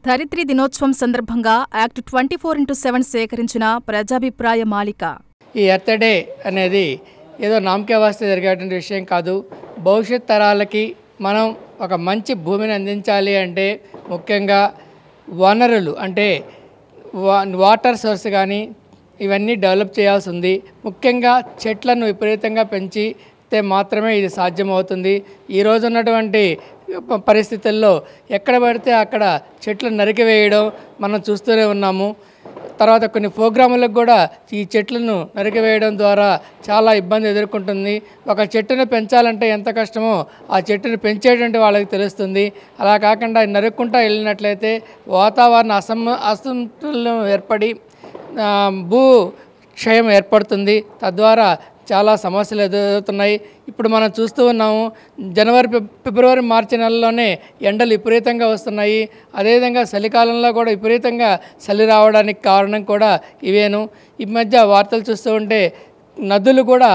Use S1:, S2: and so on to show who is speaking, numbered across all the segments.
S1: ధరిత్రి దినోత్సవం సందర్భంగా యాక్ట్ 24/7 సేకరించిన ప్రజాభిప్రాయ మాలిక.
S2: ఈ ఎర్త్ డే అనేది ఏదో నామకే వాస్తే జరిగేటువంటి విషయం కాదు. భవిష్యత్ తరాలకి మనం ఒక మంచి భూమిని అందించాలి అంటే ముఖ్యంగా వనరులు అంటే వాటర్ సోర్స్ కానీ ఇవన్నీ డెవలప్ చేయాల్సి ఉంది. ముఖ్యంగా చెట్లను విపరీతంగా పెంచితే మాత్రమే ఇది సాధ్యమవుతుంది. ఈరోజు ఉన్నటువంటి పరిస్థితుల్లో ఎక్కడ పడితే అక్కడ చెట్లు నరికివేయడం మనం చూస్తూనే ఉన్నాము. తర్వాత కొన్ని ప్రోగ్రాములకు కూడా ఈ చెట్లను నరికివేయడం ద్వారా చాలా ఇబ్బంది ఎదుర్కొంటుంది. ఒక చెట్టును పెంచాలంటే ఎంత కష్టమో ఆ చెట్టును పెంచేటువంటి వాళ్ళకి తెలుస్తుంది. అలా కాకుండా నరుక్కుంటా వెళ్ళినట్లయితే వాతావరణ అసమతుల్యం ఏర్పడి భూ క్షయం ఏర్పడుతుంది. తద్వారా చాలా సమస్యలు ఎదురవుతున్నాయి. ఇప్పుడు మనం చూస్తూ ఉన్నాము, జనవరి, ఫిబ్రవరి, మార్చి నెలల్లోనే ఎండలు విపరీతంగా వస్తున్నాయి. అదేవిధంగా చలికాలంలో కూడా విపరీతంగా చలి రావడానికి కారణం కూడా ఇవేను. ఈ మధ్య వార్తలు చూస్తూ ఉంటే నదులు కూడా,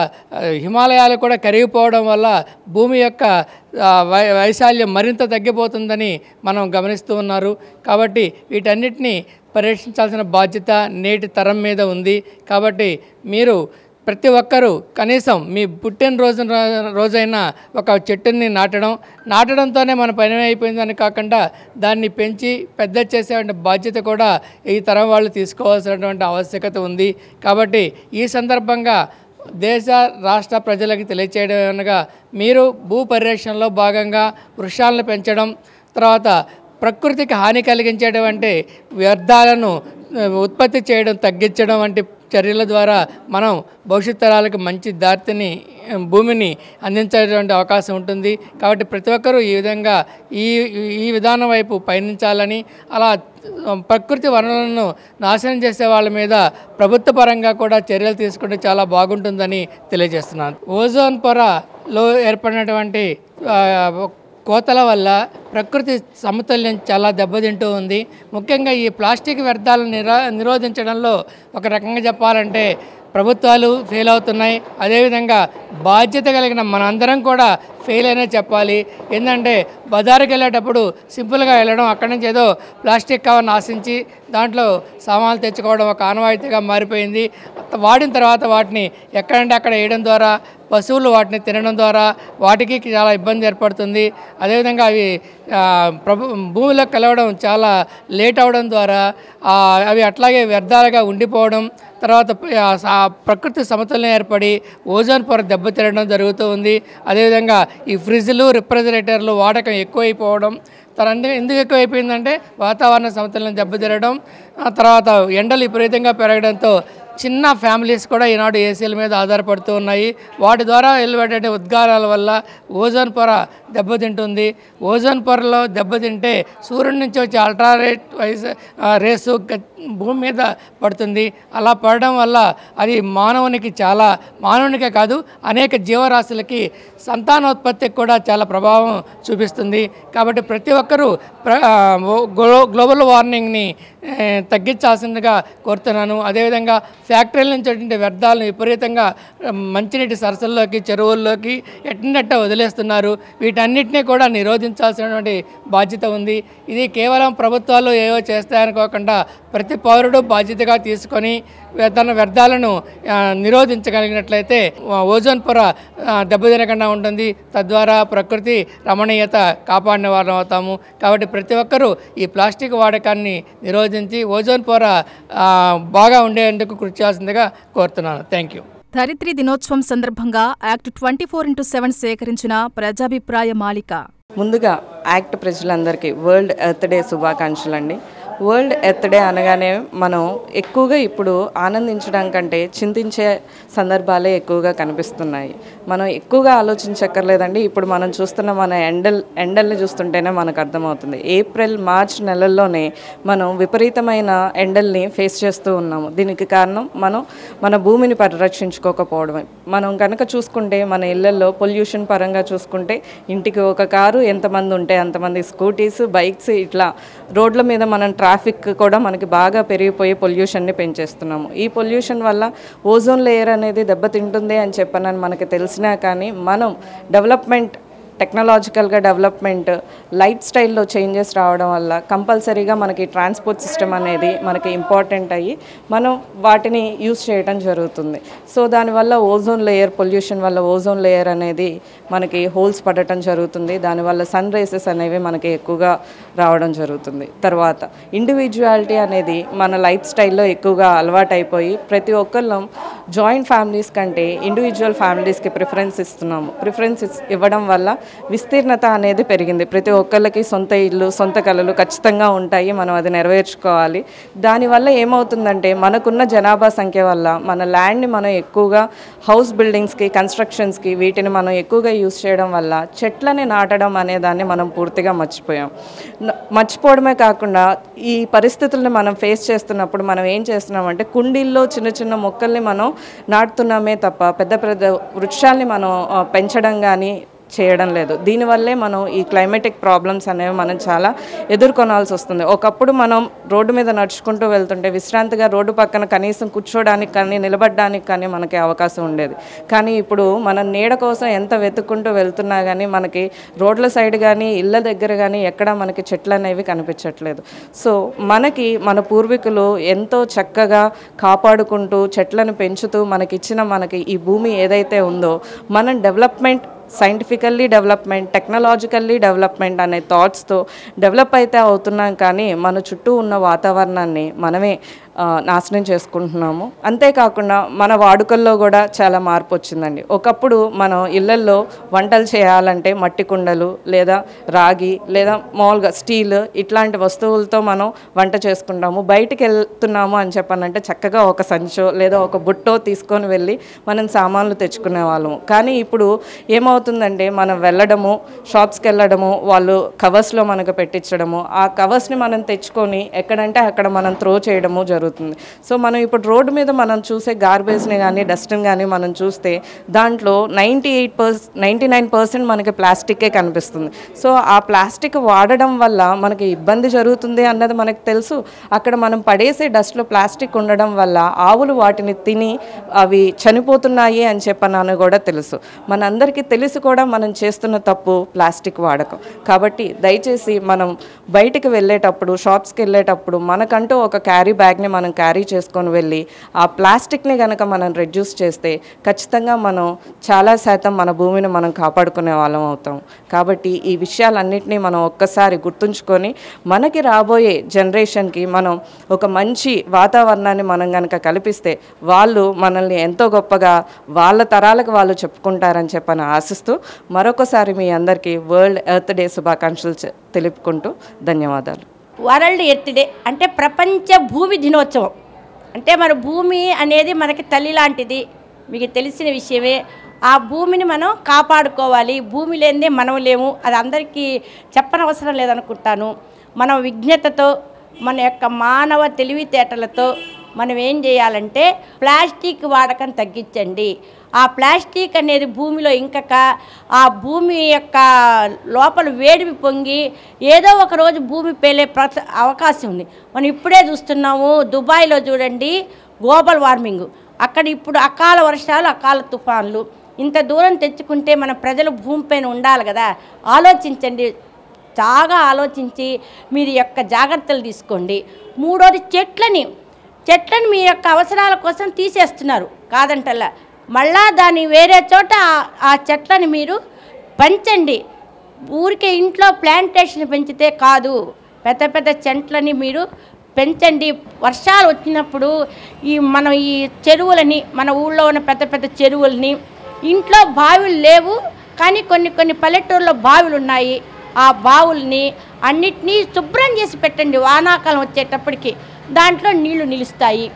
S2: హిమాలయాలు కూడా కరిగిపోవడం వల్ల భూమి యొక్క వైశాల్యం మరింత తగ్గిపోతుందని మనం గమనిస్తూ ఉన్నారు. కాబట్టి వీటన్నిటినీ పరిరక్షించాల్సిన బాధ్యత నేటి తరం మీద ఉంది. కాబట్టి మీరు ప్రతి ఒక్కరూ కనీసం మీ రోజైనా ఒక చెట్టుని నాటడంతోనే మన పని అయిపోయిందని కాకుండా దాన్ని పెంచి పెద్ద చేసేటువంటి బాధ్యత కూడా ఈ తరం వాళ్ళు తీసుకోవాల్సినటువంటి ఆవశ్యకత ఉంది. కాబట్టి ఈ సందర్భంగా దేశ రాష్ట్ర ప్రజలకు తెలియచేయడం అనగా మీరు భూ పరిరక్షణలో భాగంగా వృక్షాలను పెంచడం, తర్వాత ప్రకృతికి హాని కలిగించేటువంటి వ్యర్థాలను ఉత్పత్తి చేయడం తగ్గించడం వంటి చర్యల ద్వారా మనం భవిష్యత్ తరాలకు మంచి భూమిని అందించేటువంటి అవకాశం ఉంటుంది. కాబట్టి ప్రతి ఒక్కరూ ఈ విధంగా ఈ విధానం వైపు పయనించాలని, అలా ప్రకృతి వనరులను నాశనం చేసే వాళ్ళ మీద ప్రభుత్వ పరంగా కూడా చర్యలు తీసుకుంటే చాలా బాగుంటుందని తెలియజేస్తున్నాను. ఓజోన్ పొరలో ఏర్పడినటువంటి కోతల వల్ల ప్రకృతి సమతుల్యం చాలా దెబ్బతింటూ ఉంది. ముఖ్యంగా ఈ ప్లాస్టిక్ వ్యర్థాలను నిరోధించడంలో ఒక రకంగా చెప్పాలంటే ప్రభుత్వాలు ఫెయిల్ అవుతున్నాయి. అదేవిధంగా బాధ్యత కలిగిన మనందరం కూడా ఫెయిల్ అయినా చెప్పాలి. ఏంటంటే బజారుకి వెళ్ళేటప్పుడు సింపుల్గా వెళ్ళడం, అక్కడి నుంచి ఏదో ప్లాస్టిక్ కవర్ని ఆశించి దాంట్లో సామాన్లు తెచ్చుకోవడం ఒక ఆనవాయితీగా మారిపోయింది. వాడిన తర్వాత వాటిని ఎక్కడంటే అక్కడ వేయడం ద్వారా, పశువులు వాటిని తినడం ద్వారా వాటికి చాలా ఇబ్బంది ఏర్పడుతుంది. అదేవిధంగా అవి భూమిలో కలవడం చాలా లేట్ అవడం ద్వారా అవి అట్లాగే వ్యర్థాలుగా ఉండిపోవడం, తర్వాత ప్రకృతి సమతుల్యం ఏర్పడి ఓజోన్ పొర దెబ్బతినడం జరుగుతూ ఉంది. అదేవిధంగా ఈ ఫ్రిడ్జ్లు, రిఫ్రిజిరేటర్లు వాడకం ఎక్కువైపోవడం, ఎందుకు ఎక్కువైపోయిందంటే వాతావరణ సమతుల్యం దెబ్బతినడం, తర్వాత ఎండలు విపరీతంగా పెరగడంతో చిన్న ఫ్యామిలీస్ కూడా ఈనాడు ఏసీల మీద ఆధారపడుతూ ఉన్నాయి. వాటి ద్వారా వెలువడే ఉద్గారాల వల్ల ఓజోన్ పొర దెబ్బతింటుంది. ఓజోన్ పొరలో దెబ్బతింటే సూర్యుడి నుంచి వచ్చే అల్ట్రావైలెట్ రేసు భూమి మీద పడుతుంది. అలా పడడం వల్ల అది మానవునికే కాదు అనేక జీవరాశులకి సంతానోత్పత్తికి కూడా చాలా ప్రభావం చూపిస్తుంది. కాబట్టి ప్రతి ఒక్కరూ గ్లోబల్ వార్మింగ్ని తగ్గించాల్సిందిగా కోరుతున్నాను. అదేవిధంగా ఫ్యాక్టరీల నుంచి వచ్చే వ్యర్థాలను విపరీతంగా మంచినీటి సరస్సుల్లోకి, చెరువుల్లోకి ఎట్టినట్ట వదిలేస్తున్నారు. వీటన్నిటినీ కూడా నిరోధించాల్సినటువంటి బాధ్యత ఉంది. ఇది కేవలం ప్రభుత్వాలు ఏవో చేస్తాయనుకోకుండా ప్రతి పౌరుడు బాధ్యతగా తీసుకొని తన వ్యర్థాలను నిరోధించగలిగినట్లయితే ఓజోన్ పొర దెబ్బతినకుండా ఉంటుంది. తద్వారా ప్రకృతి రమణీయత కాపాడిన వారం అవుతాము. కాబట్టి ప్రతి ఒక్కరూ ఈ ప్లాస్టిక్ వాడకాన్ని నిరోధించి ఓజోన్ పొర బాగా ఉండేందుకు కృషి చేయాల్సిందిగా కోరుతున్నాను. Thank you.
S1: ధరిత్రి దినోత్సవం సందర్భంగా యాక్ట్ 24/7 సేకరించిన ప్రజాభిప్రాయ మాలిక.
S3: ముందుగా యాక్ట్ ప్రజలందరికీ వరల్డ్ ఎర్త్ డే శుభాకాంక్షలు అండి. వరల్డ్ ఎర్త్ డే అనగానే మనం ఎక్కువగా ఇప్పుడు ఆనందించడం కంటే చింతించే సందర్భాలే ఎక్కువగా కనిపిస్తున్నాయి. మనం ఎక్కువగా ఆలోచించక్కర్లేదండి. ఇప్పుడు మనం చూస్తున్న మన ఎండల్ని చూస్తుంటేనే మనకు అర్థమవుతుంది. ఏప్రిల్, మార్చ్ నెలల్లోనే మనం విపరీతమైన ఎండల్ని ఫేస్ చేస్తూ ఉన్నాము. దీనికి కారణం మన భూమిని పరిరక్షించుకోకపోవడమే. మనం కనుక చూసుకుంటే మన ఇళ్లలో పొల్యూషన్ పరంగా చూసుకుంటే ఇంటికి ఒక కారు, ఎంతమంది ఉంటే అంతమంది స్కూటీస్, బైక్స్, ఇట్లా రోడ్ల మీద మనం ట్రాఫిక్ కూడా మనకి బాగా పెరిగిపోయి పొల్యూషన్ని పెంచేస్తున్నాము. ఈ పొల్యూషన్ వల్ల ఓజోన్ లేయర్ అనేది దెబ్బతింటుంది అని చెప్పనని మనకి తెలిసినా కానీ మనం డెవలప్మెంట్ టెక్నాలజికల్గా డెవలప్మెంట్, లైఫ్ స్టైల్లో చేంజెస్ రావడం వల్ల కంపల్సరీగా మనకి ట్రాన్స్పోర్ట్ సిస్టమ్ అనేది మనకి ఇంపార్టెంట్ అయ్యి మనం వాటిని యూజ్ చేయడం జరుగుతుంది. సో దానివల్ల ఓజోన్ లేయర్, పొల్యూషన్ వల్ల ఓజోన్ లేయర్ అనేది మనకి హోల్స్ పడటం జరుగుతుంది. దానివల్ల సన్ రేసెస్ అనేవి మనకి ఎక్కువగా రావడం జరుగుతుంది. తర్వాత ఇండివిజువాలిటీ అనేది మన లైఫ్ స్టైల్లో ఎక్కువగా అలవాటు అయిపోయి ప్రతి ఒక్కళ్ళం జాయింట్ ఫ్యామిలీస్ కంటే ఇండివిజువల్ ఫ్యామిలీస్కి ప్రిఫరెన్స్ ఇస్తున్నాము. ప్రిఫరెన్స్ ఇవ్వడం వల్ల విస్తీర్ణత అనేది పెరిగింది. ప్రతి ఒక్కళ్ళకి సొంత ఇల్లు, సొంత కళలు ఖచ్చితంగా ఉంటాయి. మనం అది నెరవేర్చుకోవాలి. దానివల్ల ఏమవుతుందంటే మనకున్న జనాభా సంఖ్య వల్ల మన ల్యాండ్ని మనం ఎక్కువగా హౌస్ బిల్డింగ్స్కి, కన్స్ట్రక్షన్స్కి వీటిని మనం ఎక్కువగా యూజ్ చేయడం వల్ల చెట్లని నాటడం అనే దాన్ని మనం పూర్తిగా మర్చిపోవడమే కాకుండా ఈ పరిస్థితుల్ని మనం ఫేస్ చేస్తున్నప్పుడు మనం ఏం చేస్తున్నామంటే కుండీల్లో చిన్న చిన్న మొక్కల్ని మనం నాటుతున్నామే తప్ప పెద్ద పెద్ద వృక్షాల్ని మనం పెంచడం కానీ చేయడం లేదు. దీనివల్లే మనం ఈ క్లైమేటిక్ ప్రాబ్లమ్స్ అనేవి మనం చాలా ఎదుర్కొనాల్సి వస్తుంది. ఒకప్పుడు మనం రోడ్డు మీద నడుచుకుంటూ వెళ్తుంటే విశ్రాంతిగా రోడ్డు పక్కన కనీసం కూర్చోడానికి కానీ నిలబడడానికి కానీ మనకి అవకాశం ఉండేది. కానీ ఇప్పుడు మనం నీడ కోసం ఎంత వెతుక్కుంటూ వెళ్తున్నా కానీ మనకి రోడ్ల సైడ్ కానీ ఇళ్ళ దగ్గర కానీ ఎక్కడ మనకి చెట్లు అనేవి కనిపించట్లేదు. సో మనకి మన పూర్వీకులు ఎంతో చక్కగా కాపాడుకుంటూ చెట్లను పెంచుతూ మనకి ఈ భూమి ఏదైతే ఉందో మనం development, scientifically development, technologically development అనే థాట్స్తో డెవలప్ అయితే అవుతున్నాం. కానీ మన చుట్టూ ఉన్న వాతావరణాన్ని మనమే నాశనం చేసుకుంటున్నాము. అంతేకాకుండా మన వాడుకల్లో కూడా చాలా మార్పు వచ్చిందండి. ఒకప్పుడు మనం ఇళ్లల్లో వంటలు చేయాలంటే మట్టి కుండలు లేదా రాగి లేదా మామూలుగా స్టీల్ ఇట్లాంటి వస్తువులతో మనం వంట చేసుకుంటాము. బయటికి వెళ్తున్నాము అని చెప్పానంటే చక్కగా ఒక సంచో లేదా ఒక బుట్టో తీసుకొని వెళ్ళి మనం సామాన్లు తెచ్చుకునే వాళ్ళము. కానీ ఇప్పుడు ఏమవుతుందంటే మనం వెళ్ళడము, షాప్స్కి వెళ్ళడము, వాళ్ళు కవర్స్లో మనకు పెట్టించడము, ఆ కవర్స్ని మనం తెచ్చుకొని ఎక్కడంటే అక్కడ మనం త్రో చేయడము జరుగుతుంది. సో మనం ఇప్పుడు రోడ్డు మీద మనం చూసే గార్బేజ్ని కానీ డస్ట్ని కానీ మనం చూస్తే దాంట్లో 99% మనకి ప్లాస్టిక్కే కనిపిస్తుంది. సో ఆ ప్లాస్టిక్ వాడడం వల్ల మనకి ఇబ్బంది జరుగుతుంది అన్నది మనకు తెలుసు. అక్కడ మనం పడేసే డస్ట్లో ప్లాస్టిక్ ఉండడం వల్ల ఆవులు వాటిని తిని అవి చనిపోతున్నాయి అని చెప్పనని కూడా తెలుసు. మనందరికీ తెలిసి కూడా మనం చేస్తున్న తప్పు ప్లాస్టిక్ వాడకం. కాబట్టి దయచేసి మనం బయటికి వెళ్ళేటప్పుడు, షాప్స్కి వెళ్ళేటప్పుడు మనకంటూ ఒక క్యారీ బ్యాగ్ని మనం క్యారీ చేసుకొని వెళ్ళి ఆ ప్లాస్టిక్ని కనుక మనం రెడ్యూస్ చేస్తే ఖచ్చితంగా మనం చాలా శాతం మన భూమిని మనం కాపాడుకునే వాళ్ళం అవుతాం. కాబట్టి ఈ విషయాలన్నింటినీ మనం ఒక్కసారి గుర్తుంచుకొని మనకి రాబోయే జనరేషన్కి మనం ఒక మంచి వాతావరణాన్ని మనం కనుక కల్పిస్తే వాళ్ళు మనల్ని ఎంతో గొప్పగా వాళ్ళ తరాలకు వాళ్ళు చెప్పుకుంటారని చెప్పని ఆశిస్తూ మరొకసారి మీ అందరికీ వరల్డ్ ఎర్త్ డే శుభాకాంక్షలు తెలుపుకుంటూ ధన్యవాదాలు.
S4: వరల్డ్ ఎర్త్ డే అంటే ప్రపంచ భూమి దినోత్సవం. అంటే మన భూమి అనేది మనకి తల్లి లాంటిది, మీకు తెలిసిన విషయమే. ఆ భూమిని మనం కాపాడుకోవాలి. భూమి లేనిదే మనం లేము, అది అందరికీ చెప్పనవసరం లేదనుకుంటాను. మనం విజ్ఞతతో, మన యొక్క మానవ తెలివితేటలతో మనం ఏం చేయాలంటే ప్లాస్టిక్ వాడకం తగ్గించండి. ఆ ప్లాస్టిక్ అనేది భూమిలో ఇంకక ఆ భూమి యొక్క లోపల వేడిమి పొంగి ఏదో ఒక రోజు భూమి పేలే అవకాశం ఉంది. మనం ఇప్పుడే చూస్తున్నాము, దుబాయ్లో చూడండి గ్లోబల్ వార్మింగ్, అక్కడ ఇప్పుడు అకాల వర్షాలు, అకాల తుఫాన్లు. ఇంత దూరం తెచ్చుకుంటే మన ప్రజలు భూమిపైన ఉండాలి కదా. ఆలోచించండి, చాలా ఆలోచించి మీరు యొక్క జాగ్రత్తలు తీసుకోండి. మూడోది చెట్లని మీ యొక్క అవసరాల కోసం తీసేస్తున్నారు కాదంటల్లా, మళ్ళా దాన్ని వేరే చోట ఆ చెట్లని మీరు పెంచండి. ఊరికే ఇంట్లో ప్లాంటేషన్ పెంచితే కాదు, పెద్ద పెద్ద చెట్లని మీరు పెంచండి. వర్షాలు వచ్చినప్పుడు మనం ఈ చెరువులని, మన ఊళ్ళో ఉన్న పెద్ద పెద్ద చెరువులని, ఇంట్లో బావులు లేవు కానీ కొన్ని పల్లెటూరులో బావులు ఉన్నాయి, ఆ బావుల్ని అన్నిటినీ శుభ్రం చేసి పెట్టండి. వానాకాలం వచ్చేటప్పటికి దాంట్లో నీళ్లు నిలుస్తాయి.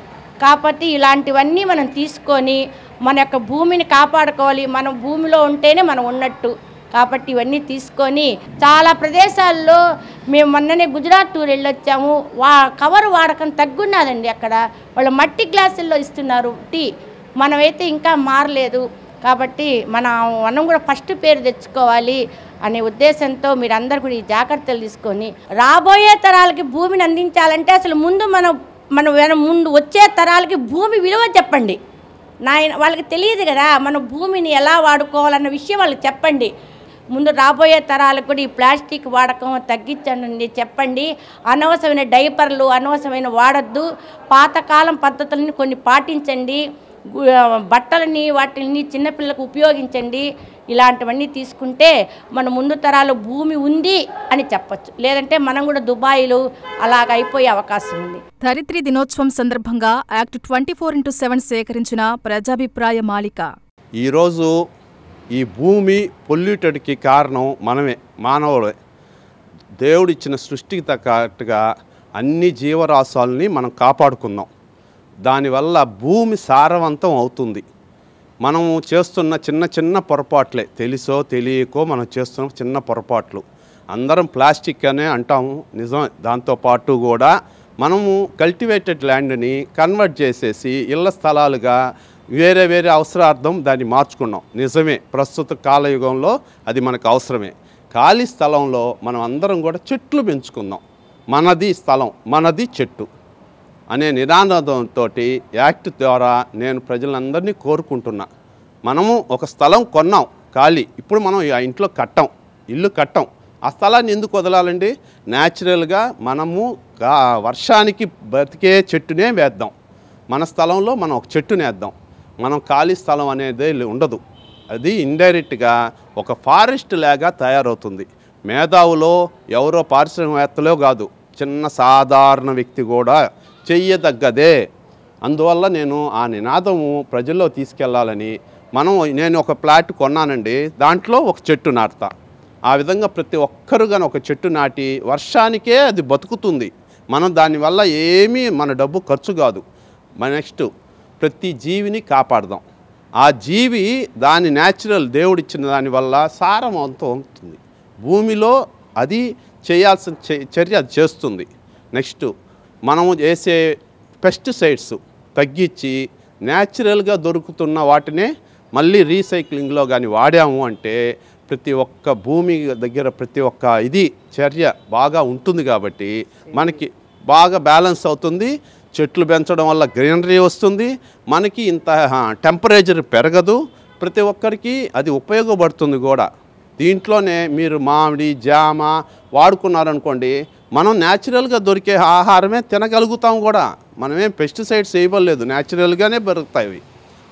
S4: కాబట్టి ఇలాంటివన్నీ మనం తీసుకొని మన యొక్క భూమిని కాపాడుకోవాలి. మనం భూమిలో ఉంటేనే మనం ఉన్నట్టు. కాబట్టి ఇవన్నీ తీసుకొని చాలా ప్రదేశాల్లో మేము మొన్ననే గుజరాత్ టూర్ వెళ్ళొచ్చాము. కవర్ వాడకం తగ్గున్నదండి. అక్కడ వాళ్ళు మట్టి గ్లాసుల్లో ఇస్తున్నారు టీ. మనమైతే ఇంకా మారలేదు. కాబట్టి మనం కూడా ఫస్ట్ పేరు తెచ్చుకోవాలి అనే ఉద్దేశంతో మీరందరూ కూడా ఈ జాగ్రత్తలు తీసుకొని రాబోయే తరాలకి భూమిని అందించాలంటే అసలు ముందు ముందు వచ్చే తరాలకి భూమి విలువ చెప్పండి. వాళ్ళకి తెలియదు కదా మన భూమిని ఎలా వాడుకోవాలన్న విషయం వాళ్ళకి చెప్పండి. ముందు రాబోయే తరాలకు కూడా ఈ ప్లాస్టిక్ వాడకం తగ్గించండి చెప్పండి. అనవసరమైన డైపర్లు అనవసరమైన వాడద్దు. పాతకాలం పద్ధతులని కొన్ని పాటించండి. బట్టలని వాటిని చిన్నపిల్లలకు ఉపయోగించండి. ఇలాంటివన్నీ తీసుకుంటే మన ముందు తరాలు భూమి ఉంది అని చెప్పచ్చు. లేదంటే మనం కూడా దుబాయ్లు అలాగ అయిపోయే అవకాశం ఉంది.
S1: ధరిత్రి దినోత్సవం సందర్భంగా యాక్ట్ 24/7 సేకరించిన ప్రజాభిప్రాయ మాలిక.
S5: ఈరోజు ఈ భూమి పొల్యూటెడ్కి కారణం మనమే, మానవులే. దేవుడిచ్చిన సృష్టికి తగ్గట్టుగా అన్ని జీవరాశాలని మనం కాపాడుకుందాం. దానివల్ల భూమి సారవంతం అవుతుంది. మనము చేస్తున్న చిన్న చిన్న పొరపాట్లే, తెలుసో తెలియకో మనం చేస్తున్న చిన్న పొరపాట్లు. అందరం ప్లాస్టిక్ అనే అంటాము, నిజం. దాంతోపాటు కూడా మనము కల్టివేటెడ్ ల్యాండ్ని కన్వర్ట్ చేసేసి ఇళ్ల స్థలాలుగా వేరే వేరే అవసరార్థం దాన్ని మార్చుకున్నాం. నిజమే, ప్రస్తుత కాలయుగంలో అది మనకు అవసరమే. ఖాళీ స్థలంలో మనం అందరం కూడా చెట్లు పెంచుకుందాం. మనది స్థలం, మనది చెట్టు అనే నినాదంతో యాక్ట్ ద్వారా నేను ప్రజలందరినీ కోరుకుంటున్నా. మనము ఒక స్థలం కొన్నాం ఖాళీ, ఇప్పుడు మనం ఆ ఇంట్లో ఇల్లు కట్టాం. ఆ స్థలాన్ని ఎందుకు వదలాలండి? న్యాచురల్గా మనము వర్షానికి బతికే చెట్టునే వేద్దాం. మన స్థలంలో మనం ఒక చెట్టుని వేద్దాం. మనం ఖాళీ స్థలం అనేది ఉండదు. అది ఇండైరెక్ట్గా ఒక ఫారెస్ట్ లాగా తయారవుతుంది. మేధావులో ఎవరో పారిశ్రామికవేత్తలో కాదు, చిన్న సాధారణ వ్యక్తి కూడా చెయ్యదగ్గదే. అందువల్ల నేను ఆ నినాదము ప్రజల్లో తీసుకెళ్లాలని నేను ఒక ప్లాట్ కొన్నానండి, దాంట్లో ఒక చెట్టు నాటుతా. ఆ విధంగా ప్రతి ఒక్కరు కానీ ఒక చెట్టు నాటి వర్షానికే అది బతుకుతుంది. మనం దానివల్ల ఏమీ మన డబ్బు ఖర్చు కాదు. నెక్స్ట్ ప్రతి జీవిని కాపాడదాం. ఆ జీవి దాని న్యాచురల్ దేవుడిచ్చిన దానివల్ల సారవంతం అవుతుంది. భూమిలో అది చేయాల్సిన చర్య అది చేస్తుంది. నెక్స్ట్ మనము చేసే పెస్టిసైడ్స్ తగ్గించి న్యాచురల్గా దొరుకుతున్న వాటినే మళ్ళీ రీసైక్లింగ్లో కానీ వాడాము అంటే ప్రతి ఒక్క భూమి దగ్గర ప్రతి ఒక్క ఇది చర్య బాగా ఉంటుంది. కాబట్టి మనకి బాగా బ్యాలెన్స్ అవుతుంది. చెట్లు పెంచడం వల్ల గ్రీనరీ వస్తుంది. మనకి ఇంత టెంపరేచర్ పెరగదు. ప్రతి ఒక్కరికి అది ఉపయోగపడుతుంది కూడా. దీంట్లోనే మీరు మామిడి జామ వాడుకున్నారనుకోండి, మనం న్యాచురల్గా దొరికే ఆహారమే తినగలుగుతాం కూడా. మనమేం పెస్టిసైడ్స్ వేయలేదు, న్యాచురల్గానే పెరుగుతాయి.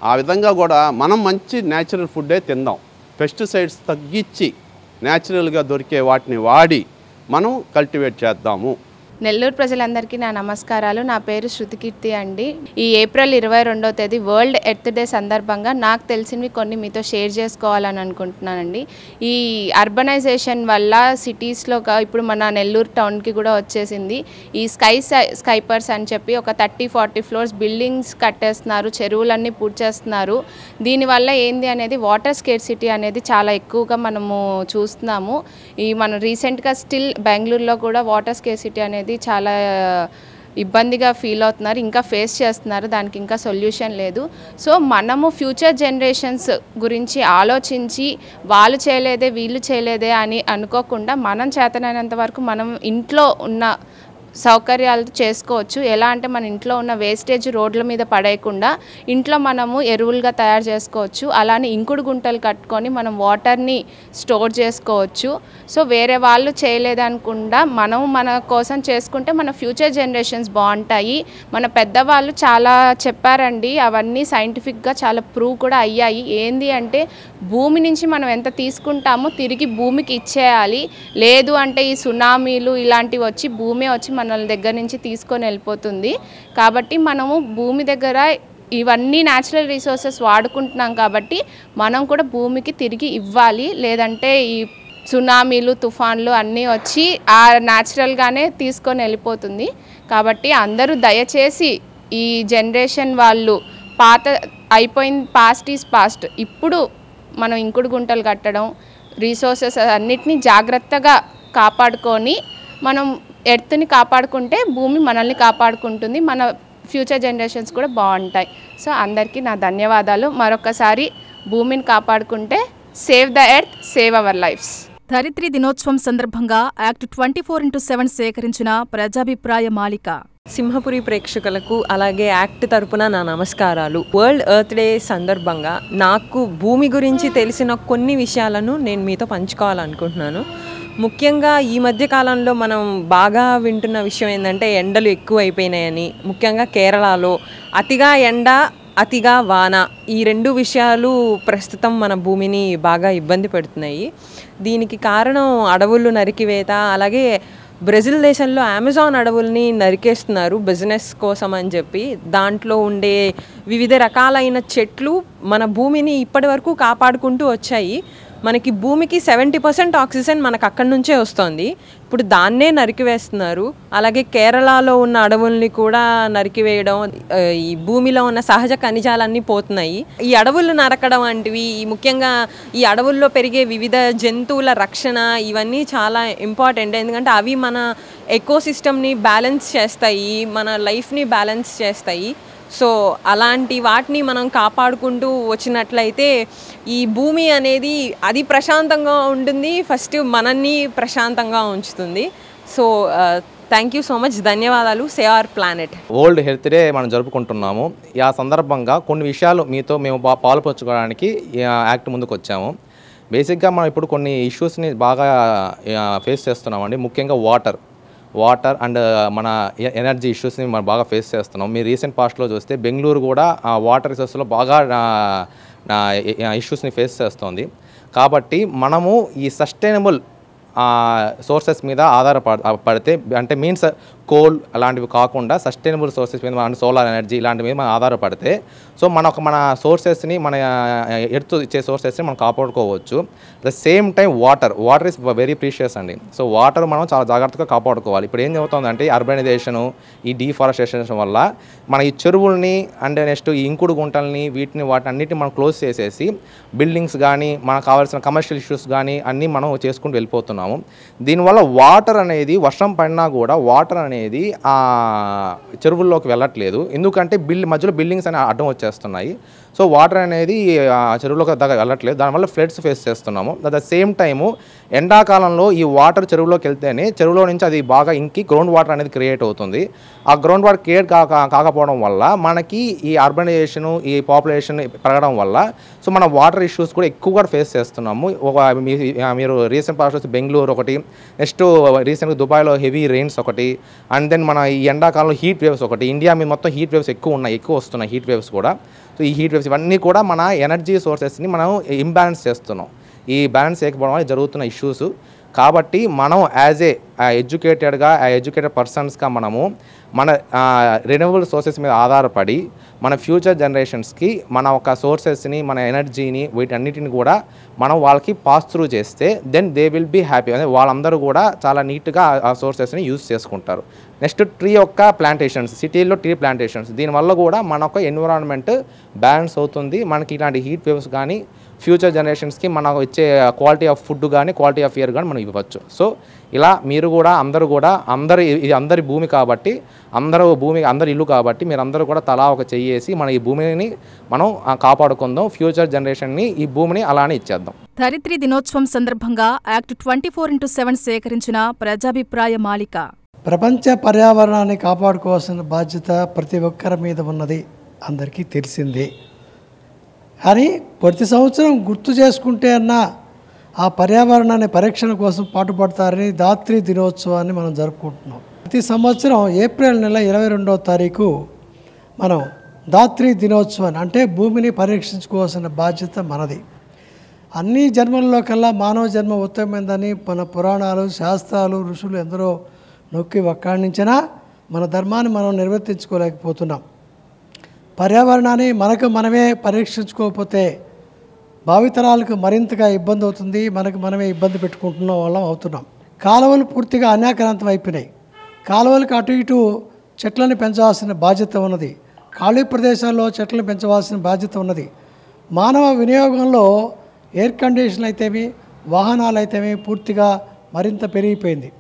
S5: ఆ విధంగా కూడా మనం మంచి న్యాచురల్ ఫుడ్డే తిందాం. పెస్టిసైడ్స్ తగ్గించి న్యాచురల్గా దొరికే వాటిని వాడి మనం కల్టివేట్ చేద్దాము.
S6: నెల్లూరు ప్రజలందరికీ నా నమస్కారాలు. నా పేరు శృతికీర్తి అండి. ఈ ఏప్రిల్ 22వ తేదీ వరల్డ్ ఎర్త్ డే సందర్భంగా నాకు తెలిసినవి కొన్ని మీతో షేర్ చేసుకోవాలని అనుకుంటున్నానండి. ఈ అర్బనైజేషన్ వల్ల సిటీస్లో ఇప్పుడు మన నెల్లూరు టౌన్కి కూడా వచ్చేసింది ఈ స్కైపర్స్ అని చెప్పి ఒక 30-40 ఫ్లోర్స్ బిల్డింగ్స్ కట్టేస్తున్నారు, చెరువులన్నీ పూడ్చేస్తున్నారు. దీనివల్ల ఏంది అనేది వాటర్ స్కేర్సిటీ అనేది చాలా ఎక్కువగా మనము చూస్తున్నాము. మనం రీసెంట్గా స్టిల్ బెంగళూరులో కూడా వాటర్ స్కేర్సిటీ అనేది చాలా ఇబ్బందిగా ఫీల్ అవుతున్నారు, ఇంకా ఫేస్ చేస్తున్నారు. దానికి ఇంకా సొల్యూషన్ లేదు. సో మనము ఫ్యూచర్ జనరేషన్స్ గురించి ఆలోచించి వాళ్ళు చేయలేదే వీళ్ళు చేయలేదే అని అనుకోకుండా మనం చేతనైనంత వరకు మనం ఇంట్లో ఉన్న సౌకర్యాలు చేసుకోవచ్చు. ఎలా అంటే మన ఇంట్లో ఉన్న వేస్టేజ్ రోడ్ల మీద పడేయకుండా ఇంట్లో మనము ఎరువులుగా తయారు చేసుకోవచ్చు. అలానే ఇంకుడు గుంటలు కట్టుకొని మనం వాటర్ని స్టోర్ చేసుకోవచ్చు. సో వేరే వాళ్ళు చేయలేదనుకుండా మనం మన కోసం చేసుకుంటే మన ఫ్యూచర్ జనరేషన్స్ బాగుంటాయి. మన పెద్దవాళ్ళు చాలా చెప్పారండి, అవన్నీ సైంటిఫిక్గా చాలా ప్రూవ్ కూడా అయ్యాయి. ఏంది అంటే భూమి నుంచి మనం ఎంత తీసుకుంటామో తిరిగి భూమికి ఇచ్చేయాలి. లేదు అంటే ఈ సునామీలు ఇలాంటివి వచ్చి భూమి వచ్చి మన దగ్గర నుంచి తీసుకొని వెళ్ళిపోతుంది. కాబట్టి మనము భూమి దగ్గర ఇవన్నీ న్యాచురల్ రిసోర్సెస్ వాడుకుంటున్నాం కాబట్టి మనం కూడా భూమికి తిరిగి ఇవ్వాలి. లేదంటే ఈ సునామీలు తుఫాన్లు అన్నీ వచ్చి ఆ న్యాచురల్గానే తీసుకొని వెళ్ళిపోతుంది. కాబట్టి అందరూ దయచేసి ఈ జనరేషన్ వాళ్ళు పాత అయిపోయింది, పాస్ట్ ఈజ్ పాస్ట్. ఇప్పుడు మనం ఇంకుడు గుంటలు కట్టడం, రిసోర్సెస్ అన్నిటినీ జాగ్రత్తగా కాపాడుకొని మనం ఎర్త్ని కాపాడుకుంటే భూమి మనల్ని కాపాడుకుంటుంది, మన ఫ్యూచర్ జనరేషన్స్ కూడా బాగుంటాయి. సో అందరికీ నా ధన్యవాదాలు. మరొకసారి భూమిని కాపాడుకుంటే save the earth, save our lives.
S1: ధరిత్రి దినోత్సవం సందర్భంగా యాక్ట్ 24/7 సేకరించిన ప్రజాభిప్రాయ మాలిక.
S7: సింహపురి ప్రేక్షకులకు అలాగే యాక్ట్ తరపున నా నమస్కారాలు. వరల్డ్ ఎర్త్ డే సందర్భంగా నాకు భూమి గురించి తెలిసిన కొన్ని విషయాలను నేను మీతో పంచుకోవాలనుకుంటున్నాను. ముఖ్యంగా ఈ మధ్య కాలంలో మనం బాగా వింటున్న విషయం ఏంటంటే ఎండలు ఎక్కువ అయిపోయినాయని. ముఖ్యంగా కేరళలో అతిగా ఎండ అతిగా వాన ఈ రెండు విషయాలు ప్రస్తుతం మన భూమిని బాగా ఇబ్బంది పెడుతున్నాయి. దీనికి కారణం అడవులు నరికివేత, అలాగే బ్రెజిల్ దేశంలో అమెజాన్ అడవుల్ని నరికేస్తున్నారు బిజినెస్ కోసం అని చెప్పి. దాంట్లో ఉండే వివిధ రకాలైన చెట్లు మన భూమిని ఇప్పటి వరకు కాపాడుకుంటూ వచ్చాయి. మనకి భూమికి 70% ఆక్సిజన్ మనకు అక్కడి నుంచే వస్తుంది. ఇప్పుడు దాన్నే నరికివేస్తున్నారు. అలాగే కేరళలో ఉన్న అడవుల్ని కూడా నరికివేయడం, ఈ భూమిలో ఉన్న సహజ ఖనిజాలన్నీ పోతున్నాయి. ఈ అడవులు నరకడం వంటివి, ముఖ్యంగా ఈ అడవుల్లో పెరిగే వివిధ జంతువుల రక్షణ ఇవన్నీ చాలా ఇంపార్టెంట్. ఎందుకంటే అవి మన ఎకోసిస్టమ్ని బ్యాలెన్స్ చేస్తాయి, మన లైఫ్ని బ్యాలెన్స్ చేస్తాయి. సో అలాంటి వాటిని మనం కాపాడుకుంటూ వచ్చినట్లయితే ఈ భూమి అనేది అది ప్రశాంతంగా ఉంటుంది, ఫస్ట్ మనల్ని ప్రశాంతంగా ఉంచుతుంది. So thank you so much, ధన్యవాదాలు. Save our planet.
S8: World health day మనం జరుపుకుంటున్నాము. ఆ సందర్భంగా కొన్ని విషయాలు మీతో మేము పాలుపంచుకోవడానికి యాక్ట్ ముందుకు వచ్చాము. బేసిక్గా మనం ఇప్పుడు కొన్ని ఇష్యూస్ని బాగా ఫేస్ చేస్తున్నామండి. ముఖ్యంగా వాటర్ అండ్ మన ఎనర్జీ ఇష్యూస్ని మనం బాగా ఫేస్ చేస్తున్నాం. మీరు రీసెంట్ పాస్ట్లో చూస్తే బెంగళూరు కూడా వాటర్ రిసోర్స్లో బాగా ఇష్యూస్ని ఫేస్ చేస్తుంది. కాబట్టి మనము ఈ సస్టైనబుల్ సోర్సెస్ మీద ఆధారపడితే, అంటే మీన్స్ కోల్ అలాంటివి కాకుండా సస్టైనబుల్ సోర్సెస్ మీద, మన సోలార్ ఎనర్జీ ఇలాంటి మీద మనం ఆధారపడితే సో మన సోర్సెస్ని, మన ఎర్త్ ఇచ్చే సోర్సెస్ని మనం కాపాడుకోవచ్చు. At the same time water is very precious అండి. సో వాటర్ మనం చాలా జాగ్రత్తగా కాపాడుకోవాలి. ఇప్పుడు ఏం జరుగుతుందంటే అర్బనైజేషను, ఈ డీఫారెస్టేషన్ వల్ల మన ఈ చెరువుల్ని అండ్ నెక్స్ట్ ఈ ఇంకుడు గుంటల్ని వాటిని అన్నిటిని మనం క్లోజ్ చేసేసి బిల్డింగ్స్ కానీ, మనకు కావాల్సిన కమర్షియల్ ఇష్యూస్ కానీ అన్నీ మనం చేసుకుంటూ వెళ్ళిపోతున్నాము. దీనివల్ల వాటర్ అనేది, వర్షం పడినా కూడా వాటర్ అనేది చెరువుల్లోకి వెళ్ళట్లేదు. ఎందుకంటే మధ్యలో బిల్డింగ్స్ అనేవి అడ్డం వచ్చేస్తున్నాయి. సో వాటర్ అనేది చెరువులోకి దగ్గర వెళ్ళట్లేదు. దానివల్ల ఫ్లడ్స్ ఫేస్ చేస్తున్నాము. అట్ ద సేమ్ టైము ఎండాకాలంలో ఈ వాటర్ చెరువులోకి వెళ్తేనే చెరువులో నుంచి అది బాగా ఇంకి గ్రౌండ్ వాటర్ అనేది క్రియేట్ అవుతుంది. ఆ గ్రౌండ్ వాటర్ క్రియేట్ కాకపోవడం వల్ల మనకి ఈ అర్బనైజేషను, ఈ పాపులేషన్ పెరగడం వల్ల సో మన వాటర్ ఇష్యూస్ కూడా ఎక్కువగా ఫేస్ చేస్తున్నాము. మీరు రీసెంట్ పాస్ట్ బెంగళూరు ఒకటి, నెక్స్ట్ రీసెంట్గా దుబాయ్లో హెవీ రెయిన్స్ ఒకటి, అండ్ దెన్ మన ఈ ఎండాకాలంలో హీట్ వేవ్స్ ఒకటి. ఇండియా మీద మొత్తం హీట్ వేవ్స్ ఎక్కువ వస్తున్నాయి హీట్ వేవ్స్ కూడా. సో ఈ హీట్ వేవ్స్ ఇవన్నీ కూడా మన ఎనర్జీ సోర్సెస్ని మనం ఇంబ్యాలెన్స్ చేస్తున్నాం. ఈ బ్యాలెన్స్ చేయకపోవడం వల్ల జరుగుతున్న ఇష్యూస్. కాబట్టి మనం యాజ్ ఎడ్యుకేటెడ్ పర్సన్స్గా మనము మన రెన్యూవబుల్ సోర్సెస్ మీద ఆధారపడి మన ఫ్యూచర్ జనరేషన్స్కి మన ఒక సోర్సెస్ని, మన ఎనర్జీని, వీటన్నిటిని కూడా మనం వాళ్ళకి పాస్ త్రూ చేస్తే then they will be happy. అదే వాళ్ళందరూ కూడా చాలా నీట్గా ఆ సోర్సెస్ని యూజ్ చేసుకుంటారు. నెక్స్ట్ ట్రీ యొక్క ప్లాంటేషన్స్, సిటీల్లో ట్రీ ప్లాంటేషన్స్, దీనివల్ల కూడా మన ఒక ఎన్విరాన్మెంట్ బ్యాలెన్స్ అవుతుంది. మనకి ఇలాంటి హీట్ వేవ్స్ కానీ ఫ్యూచర్ జనరేషన్స్కి మనం ఇచ్చే క్వాలిటీ ఆఫ్ ఫుడ్ కానీ, క్వాలిటీ ఆఫ్ ఎయిర్ కానీ మనం ఇవ్వచ్చు. సో ఇలా మీరు కూడా ఇది అందరి భూమి కాబట్టి, అందరి ఇల్లు కాబట్టి మీరందరూ కూడా తలా ఒక చెయ్యేసి మన ఈ భూమిని మనం కాపాడుకుందాం. ఫ్యూచర్ జనరేషన్ని ఈ భూమిని అలానే ఇచ్చేద్దాం.
S1: ధరిత్రి దినోత్సవం సందర్భంగా యాక్ట్ 24/7 సేకరించిన ప్రజాభిప్రాయ మాలిక.
S9: ప్రపంచ పర్యావరణాన్ని కాపాడుకోవాల్సిన బాధ్యత ప్రతి ఒక్కరి మీద ఉన్నది, అందరికీ తెలిసిందే. కానీ ప్రతి సంవత్సరం గుర్తు చేసుకుంటే అన్న ఆ పర్యావరణాన్ని పరిరక్షణ కోసం పాటుపడతారని ధాత్రి దినోత్సవాన్ని మనం జరుపుకుంటున్నాం. ప్రతి సంవత్సరం ఏప్రిల్ నెల 22వ తారీఖు మనం ధాత్రి దినోత్సవాన్ని, అంటే భూమిని పరిరక్షించుకోవాల్సిన బాధ్యత మనది. అన్ని జన్మల్లో కల్లా మానవ జన్మ ఉత్తమమైందని మన పురాణాలు, శాస్త్రాలు, ఋషులు ఎందరో నొక్కి వక్కాణించినా మన ధర్మాన్ని మనం నిర్వర్తించుకోలేకపోతున్నాం. పర్యావరణాన్ని మనమే పరీక్షించుకోకపోతే భావితరాలకు మరింతగా ఇబ్బంది అవుతుంది. మనమే ఇబ్బంది పెట్టుకుంటున్న వాళ్ళం అవుతున్నాం. కాలువలు పూర్తిగా అన్యాక్రాంతం అయిపోయినాయి. కాలువలకు అటు ఇటు చెట్లను పెంచవలసిన బాధ్యత ఉన్నది. ఖాళీ ప్రదేశాల్లో చెట్లను పెంచవలసిన బాధ్యత ఉన్నది. మానవ వినియోగంలో ఎయిర్ కండిషన్ అయితేమి, వాహనాలు అయితేమి పూర్తిగా మరింత పెరిగిపోయింది.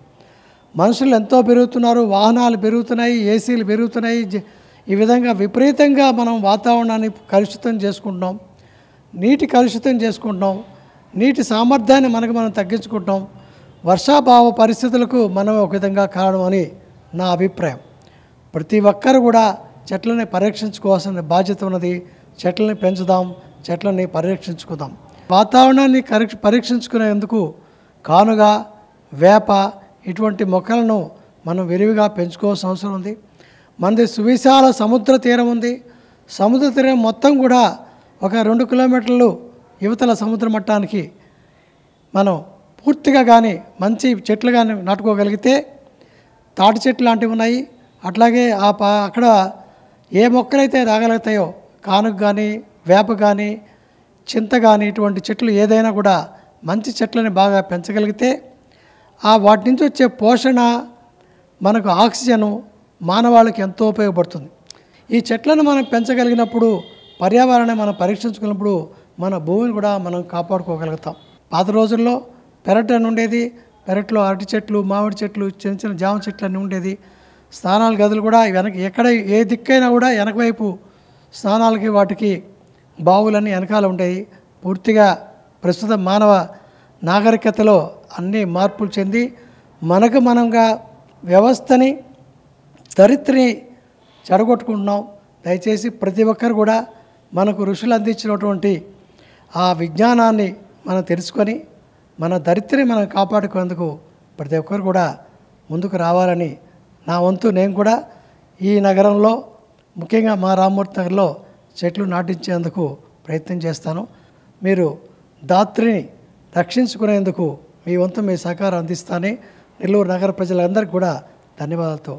S9: మనుషులు ఎంతో పెరుగుతున్నారు, వాహనాలు పెరుగుతున్నాయి, ఏసీలు పెరుగుతున్నాయి. ఈ విధంగా విపరీతంగా మనం వాతావరణాన్ని కలుషితం చేసుకుంటున్నాం, నీటి కలుషితం చేసుకుంటున్నాం, నీటి సామర్థ్యాన్ని మనం తగ్గించుకుంటున్నాం. వర్షాభావ పరిస్థితులకు మనం ఒక విధంగా కారణం అని నా అభిప్రాయం. ప్రతి ఒక్కరు కూడా చెట్లని పరిరక్షించుకోవాల్సిన బాధ్యత ఉన్నది. చెట్లని పెంచుదాం, చెట్లని పరిరక్షించుకుందాం. వాతావరణాన్ని పరీక్షించుకునేందుకు కానుగ, వేప ఇటువంటి మొక్కలను మనం విరివిగా పెంచుకోవాల్సిన అవసరం ఉంది. మనది సువిశాల సముద్ర తీరం ఉంది. సముద్ర తీరం మొత్తం కూడా ఒక 2 కిలోమీటర్లు యువతల సముద్ర మట్టానికి మనం పూర్తిగా కానీ మంచి చెట్లు కానీ నాటుకోగలిగితే తాటి చెట్లు లాంటివి ఉన్నాయి. అట్లాగే అక్కడ ఏ మొక్కలైతే రాగలుగుతాయో కానుగ కానీ, వేప కానీ, చింత కానీ ఇటువంటి చెట్లు ఏదైనా కూడా మంచి చెట్లని బాగా పెంచగలిగితే వాటి నుంచి వచ్చే పోషణ మనకు ఆక్సిజను మానవాళికి ఎంతో ఉపయోగపడుతుంది. ఈ చెట్లను మనం పెంచగలిగినప్పుడు, పర్యావరణాన్ని మనం పరీక్షించుకున్నప్పుడు మన భూమిని కూడా మనం కాపాడుకోగలుగుతాం. పాత రోజుల్లో పెరట్ అని ఉండేది. పెరట్లో అరటి చెట్లు, మామిడి చెట్లు, చిన్న చిన్న జామ చెట్లు అన్నీ ఉండేది. స్నానాల గదులు కూడా ఎక్కడ ఏ దిక్కైనా కూడా వెనక వైపు స్నానాలకి వాటికి బావులన్నీ వెనకాల ఉండేవి. పూర్తిగా ప్రస్తుత మానవ నాగరికతలో అన్ని మార్పులు చెంది మనంగా వ్యవస్థని, చరిత్రని చెడగొట్టుకుంటున్నాం. దయచేసి ప్రతి ఒక్కరు కూడా మనకు ఋషులు అందించినటువంటి ఆ విజ్ఞానాన్ని మనం తెలుసుకొని మన ధరిత్రిని మనం కాపాడుకునేందుకు ప్రతి ఒక్కరు కూడా ముందుకు రావాలని నా వంతు నేను కూడా ఈ నగరంలో, ముఖ్యంగా మా రామ్మూర్తి నగర్లో చెట్లు నాటించేందుకు ప్రయత్నం చేస్తాను. మీరు ధాత్రిని రక్షించుకునేందుకు మీ వంతు మీ సహకారం అందిస్తానని నెల్లూరు నగర ప్రజలందరికీ కూడా ధన్యవాదాలతో